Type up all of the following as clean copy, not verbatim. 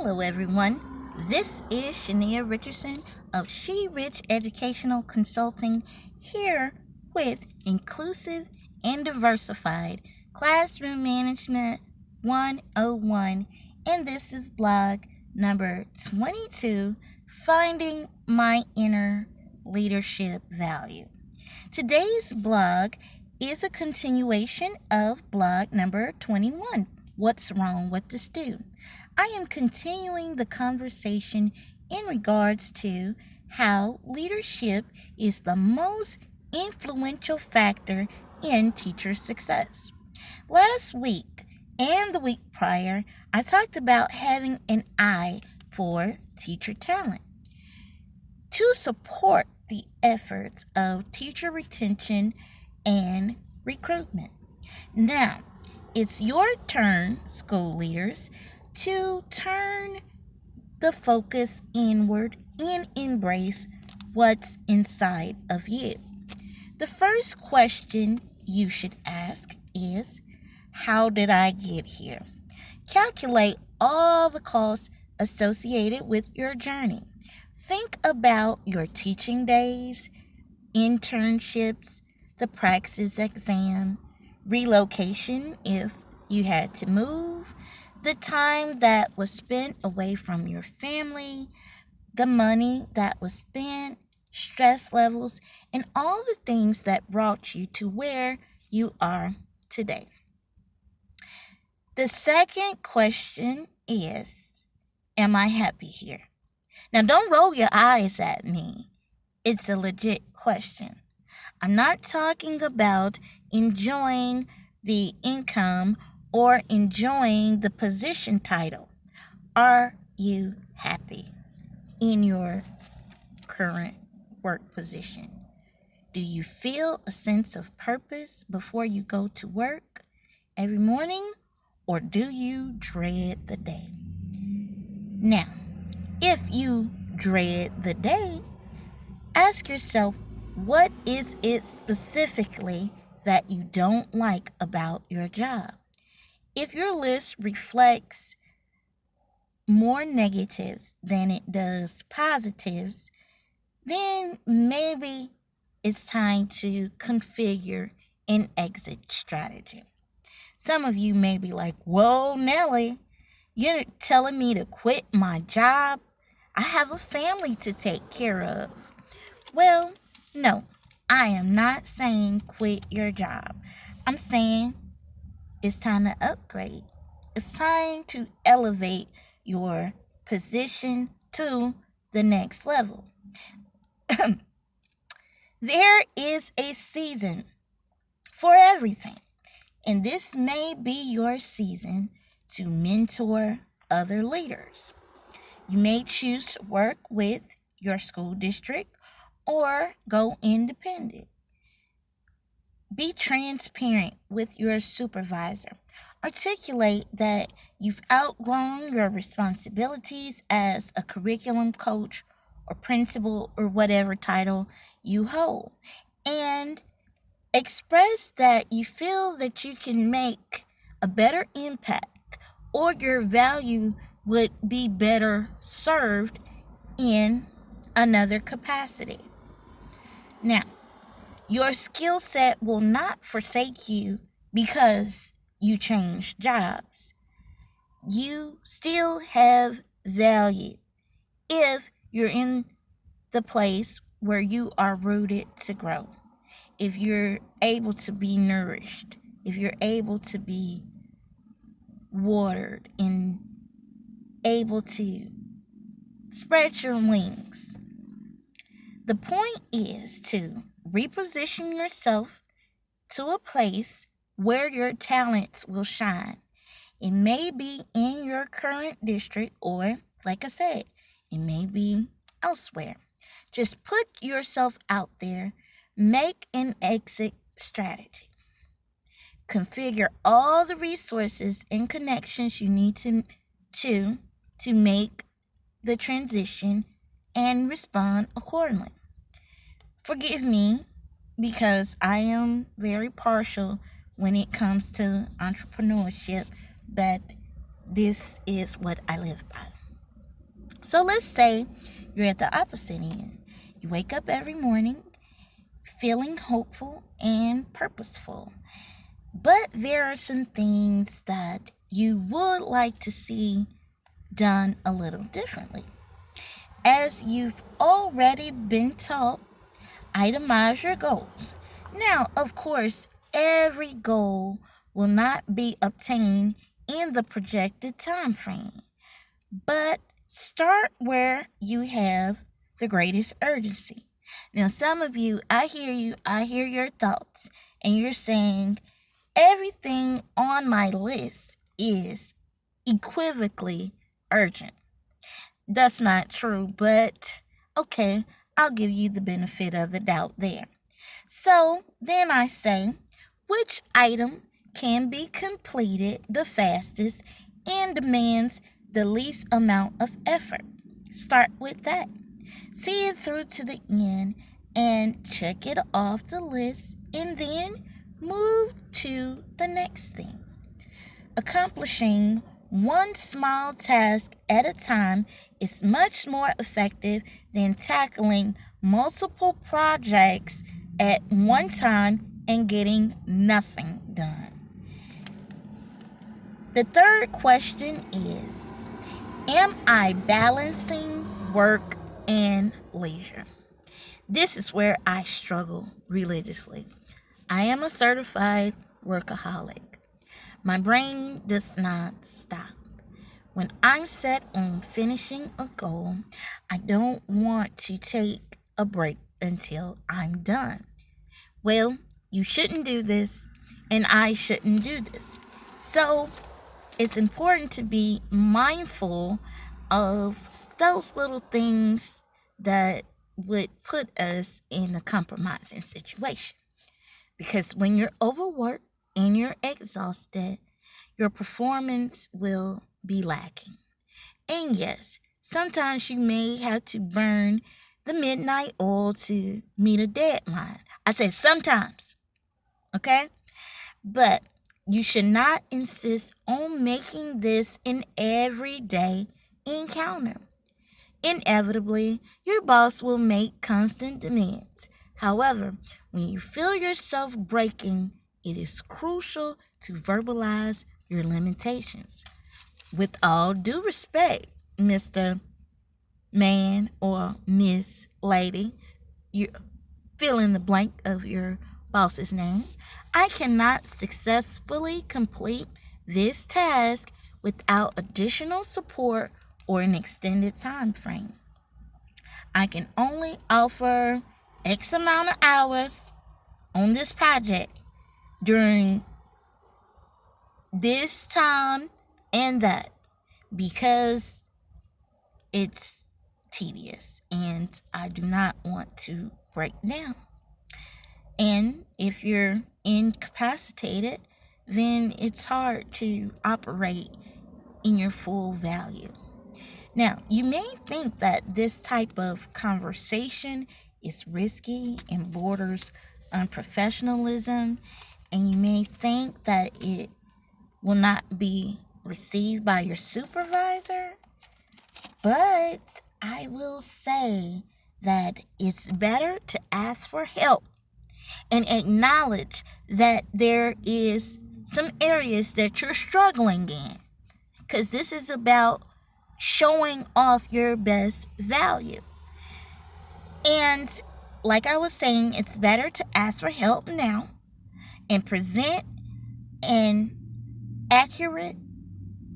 Hello everyone, this is Sheniynah Richardson of SheRich Educational Consulting here with Inclusive and Diversified Classroom Management 101, and this is blog number 22, Finding My Inner Leadership Value. Today's blog is a continuation of blog number 21, What's Wrong with the Stew? I am continuing the conversation in regards to how leadership is the most influential factor in teacher success. Last week and the week prior, I talked about having an eye for teacher talent to support the efforts of teacher retention and recruitment. Now, it's your turn, school leaders, to turn the focus inward and embrace what's inside of you. The first question you should ask is, how did I get here? Calculate all the costs associated with your journey. Think about your teaching days, internships, the praxis exam, relocation if you had to move, the time that was spent away from your family, the money that was spent, stress levels, and all the things that brought you to where you are today. The second question is, am I happy here? Now, don't roll your eyes at me. It's a legit question. I'm not talking about enjoying the income or enjoying the position title. Are you happy in your current work position? Do you feel a sense of purpose before you go to work every morning, or do you dread the day? Now, if you dread the day, ask yourself, what is it specifically that you don't like about your job? If your list reflects more negatives than it does positives, then maybe it's time to configure an exit strategy. Some of you may be like, whoa, Nellie, you're telling me to quit my job? I have a family to take care of. Well, no, I am not saying quit your job. I'm saying it's time to upgrade. It's time to elevate your position to the next level. There is a season for everything, and this may be your season to mentor other leaders. You may choose to work with your school district or go independent. Be transparent with your supervisor. Articulate that you've outgrown your responsibilities as a curriculum coach or principal or whatever title you hold. And express that you feel that you can make a better impact or your value would be better served in another capacity. Now, your skill set will not forsake you because you change jobs. You still have value if you're in the place where you are rooted to grow. If you're able to be nourished, if you're able to be watered and able to spread your wings. The point is to reposition yourself to a place where your talents will shine. It may be in your current district or, like I said, it may be elsewhere. Just put yourself out there. Make an exit strategy. Configure all the resources and connections you need to make the transition and respond accordingly. Forgive me because I am very partial when it comes to entrepreneurship, but this is what I live by. So let's say you're at the opposite end. You wake up every morning feeling hopeful and purposeful. But there are some things that you would like to see done a little differently. As you've already been taught, itemize your goals. Now, of course, every goal will not be obtained in the projected time frame, but start where you have the greatest urgency. Now, some of you, I hear your thoughts, and you're saying everything on my list is equivocally urgent. That's not true, but okay, I'll give you the benefit of the doubt there. So then I say, which item can be completed the fastest and demands the least amount of effort? Start with that. See it through to the end and check it off the list, and then move to the next thing. Accomplishing one small task at a time is much more effective than tackling multiple projects at one time and getting nothing done. The third question is, am I balancing work and leisure? This is where I struggle religiously. I am a certified workaholic. My brain does not stop. When I'm set on finishing a goal, I don't want to take a break until I'm done. Well, you shouldn't do this, and I shouldn't do this. So it's important to be mindful of those little things that would put us in a compromising situation. Because when you're overworked and you're exhausted, your performance will be lacking. And yes, sometimes you may have to burn the midnight oil to meet a deadline. I said sometimes, okay? But you should not insist on making this an everyday encounter. Inevitably, your boss will make constant demands. However, when you feel yourself breaking, it is crucial to verbalize your limitations. With all due respect, Mr. Man or Miss Lady, you fill in the blank of your boss's name, I cannot successfully complete this task without additional support or an extended time frame. I can only offer X amount of hours on this project during this time and that, because it's tedious and I do not want to break down. And if you're incapacitated, then it's hard to operate in your full value. Now, you may think that this type of conversation is risky and borders on professionalism, and you may think that it will not be received by your supervisor, but I will say that it's better to ask for help and acknowledge that there is some areas that you're struggling in, because this is about showing off your best value. And like I was saying, it's better to ask for help now and present an accurate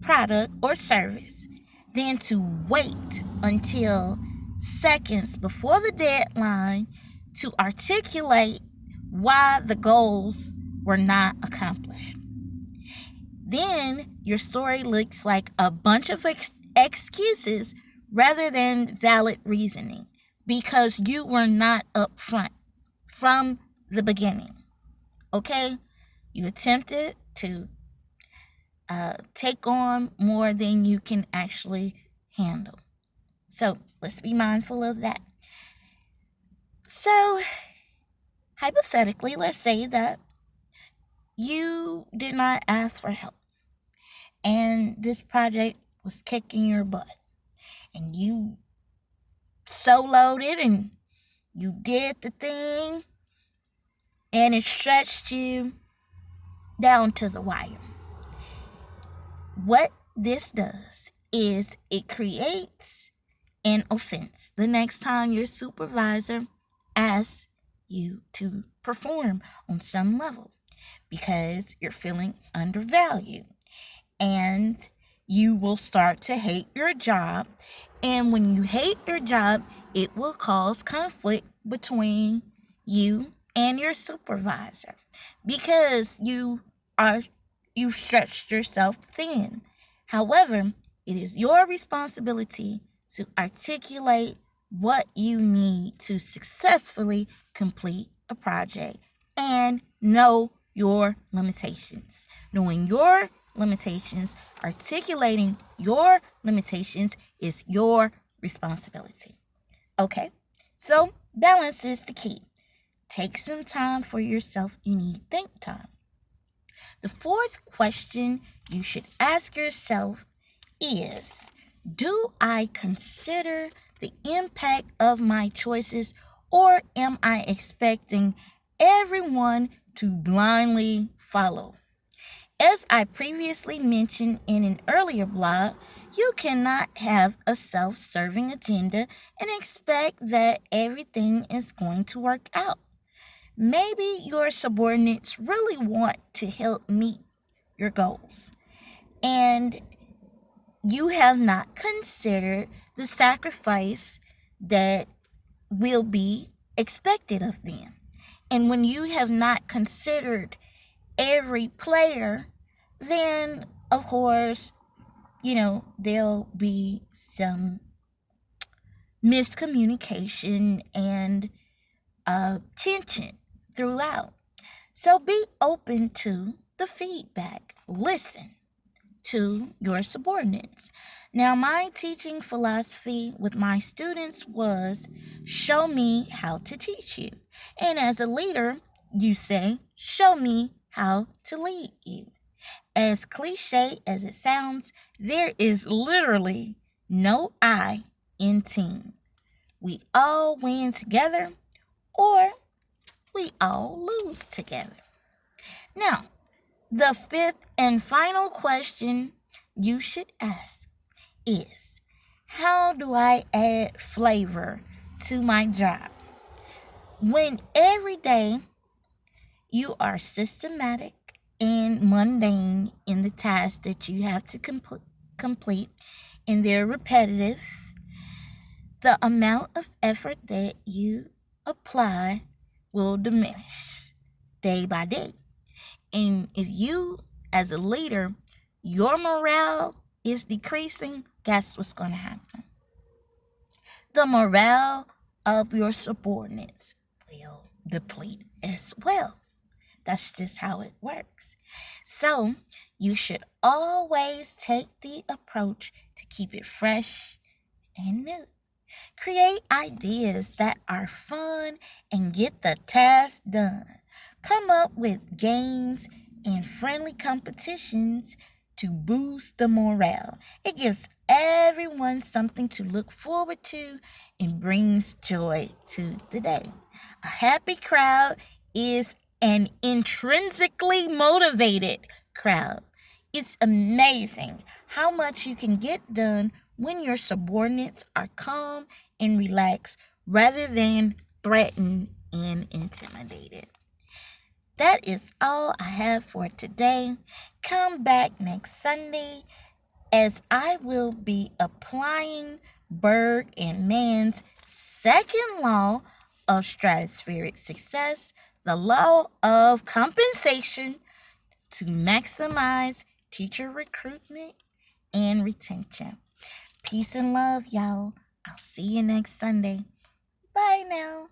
product or service than to wait until seconds before the deadline to articulate why the goals were not accomplished. Then your story looks like a bunch of excuses rather than valid reasoning, because you were not upfront from the beginning. Okay? You attempted to take on more than you can actually handle. So let's be mindful of that. So hypothetically, let's say that you did not ask for help and this project was kicking your butt, and you soloed it and you did the thing and it stretched you down to the wire. What this does is it creates an offense the next time your supervisor asks you to perform on some level because you're feeling undervalued. And you will start to hate your job. And when you hate your job, it will cause conflict between you and your supervisor because you've stretched yourself thin. However, it is your responsibility to articulate what you need to successfully complete a project and know your limitations. Knowing your limitations, articulating your limitations is your responsibility. Okay, so balance is the key. Take some time for yourself. You need think time. The fourth question you should ask yourself is, do I consider the impact of my choices, or am I expecting everyone to blindly follow? As I previously mentioned in an earlier blog, you cannot have a self-serving agenda and expect that everything is going to work out. Maybe your subordinates really want to help meet your goals, and you have not considered the sacrifice that will be expected of them. And when you have not considered every player, then of course, there'll be some miscommunication and tension throughout. So be open to the feedback. Listen to your subordinates. Now, my teaching philosophy with my students was show me how to teach you. And as a leader, you say, show me how to lead you. As cliche as it sounds, there is literally no I in team. We all win together, or we all lose together. Now, the fifth and final question you should ask is, how do I add flavor to my job? When every day you are systematic and mundane in the tasks that you have to complete and they're repetitive, the amount of effort that you apply will diminish day by day. And if you, as a leader, your morale is decreasing, guess what's going to happen? The morale of your subordinates will deplete as well. That's just how it works. So you should always take the approach to keep it fresh and new. Create ideas that are fun and get the task done. Come up with games and friendly competitions to boost the morale. It gives everyone something to look forward to and brings joy to the day. A happy crowd is an intrinsically motivated crowd. It's amazing how much you can get done when your subordinates are calm and relaxed rather than threatened and intimidated. That is all I have for today. Come back next Sunday as I will be applying Burg and Mann's second law of stratospheric success, the law of compensation, to maximize teacher recruitment and retention. Peace and love, y'all. I'll see you next Sunday. Bye now.